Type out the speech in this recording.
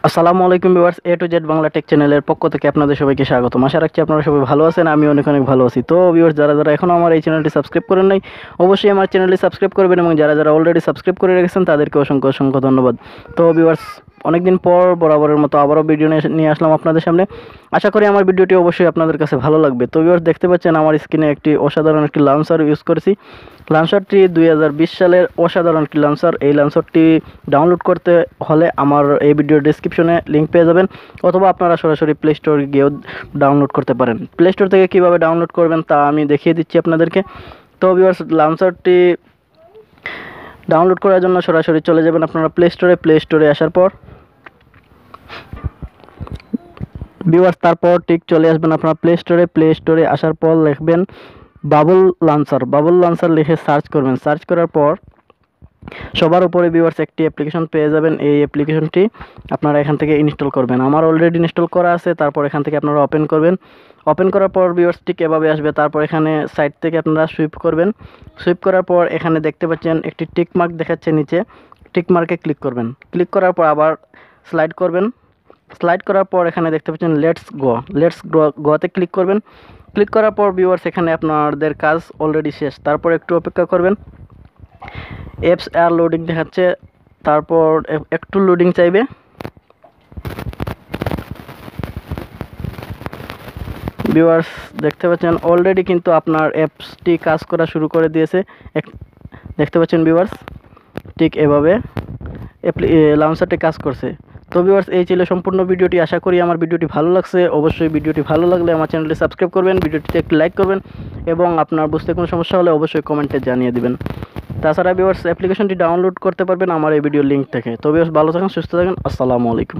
আসসালামু আলাইকুম viewers, A to Z Bangla take চ্যানেলের পক্ষ থেকে আপনাদের সবাইকে স্বাগতম। আশা রাখছি আপনারা সবাই ভালো আছেন, আমি অনেক ভালো আছি। তো ভিউয়ার্স, যারা এখনও আমার এই চ্যানেলটি সাবস্ক্রাইব করেন নাই, অবশ্যই আমার চ্যানেলটি সাবস্ক্রাইব করবেন এবং যারা অলরেডি সাবস্ক্রাইব করে রেখেছেন তাদেরকে অসংখ্য ধন্যবাদ। তো ভিউয়ার্স, অনেকদিন পর বরাবরের মতো আবারও ভিডিও নিয়ে আসলাম আপনাদের সামনে। আশা করি আমার ভিডিওটি অবশ্যই আপনাদের কাছে ভালো লাগবে। তো ভিউয়ার্স, দেখতে পাচ্ছেন আমার স্ক্রিনে একটি অসাধারণ একটি লঞ্চার ইউজ করেছি। লঞ্চারটি 2020 সালের অসাধারণ একটি লঞ্চার। এই লঞ্চারটি ডাউনলোড করতে হলে আমার এই ভিডিওর ডেসক্রিপশনে লিঙ্ক পেয়ে যাবেন, অথবা আপনারা সরাসরি প্লে স্টোরে গিয়েও ডাউনলোড করতে পারেন। প্লে স্টোর থেকে কীভাবে ডাউনলোড করবেন তা আমি দেখিয়ে দিচ্ছি আপনাদেরকে। তো ভিউয়ার্স, লঞ্চারটি ডাউনলোড করার জন্য সরাসরি চলে যাবেন আপনারা প্লে স্টোরে আসার পর ভিউয়ার্স, তারপর ঠিক চলে আসবেন আপনারা প্লে স্টোরে আসার পর লিখবেন বাবল লঞ্চার লিখে সার্চ করবেন। সার্চ করার পর সবার উপরে ভিউয়ার্স একটি অ্যাপ্লিকেশন পেয়ে যাবেন। এই অ্যাপ্লিকেশনটি আপনারা এখান থেকে ইনস্টল করবেন। আমার অলরেডি ইনস্টল করা আছে। তারপর এখান থেকে আপনারা ওপেন করবেন। ওপেন করার পর ভিউয়ার্স ঠিক এভাবে আসবে। তারপর এখানে সাইড থেকে আপনারা সুইপ করবেন। সুইপ করার পর এখানে দেখতে পাচ্ছেন একটি টিক মার্ক দেখাচ্ছে নিচে, টিক মার্কে ক্লিক করবেন। ক্লিক করার পর আবার স্লাইড করবেন। স্লাইড করার পর এখানে দেখতে পাচ্ছেন লেটস গোতে ক্লিক করবেন। ক্লিক করার পর ভিউয়ার্স, এখানে আপনাদের কাজ অলরেডি শেষ। তারপর একটু অপেক্ষা করবেন। অ্যাপস আর লোডিং দেখাচ্ছে, তারপর একটু লোডিং চাইবে। ভিউয়ার্স, দেখতে পাচ্ছেন অলরেডি কিন্তু আপনার অ্যাপসটি কাজ করা শুরু করে দিয়েছে। দেখতে পাচ্ছেন ভিউয়ার্স, ঠিক এভাবে লঞ্চারটি কাজ করছে। তো ভিউয়ার্স, এই ছিল সম্পূর্ণ ভিডিওটি। আশা করি আমার ভিডিওটি ভালো লাগছে। অবশ্যই ভিডিওটি ভালো লাগলে আমার চ্যানেলটি সাবস্ক্রাইব করবেন, ভিডিওটিতে একটি লাইক করবেন এবং আপনার বুঝতে কোনো সমস্যা হলে অবশ্যই কমেন্টে জানিয়ে দিবেন। তাছাড়া ভিউয়ার্স, অ্যাপ্লিকেশনটি ডাউনলোড করতে পারবেন আমার এই ভিডিওর লিঙ্ক থেকে। তো ভিউয়ার্স, ভালো থাকুন, সুস্থ থাকুন। আসসালামু আলাইকুম।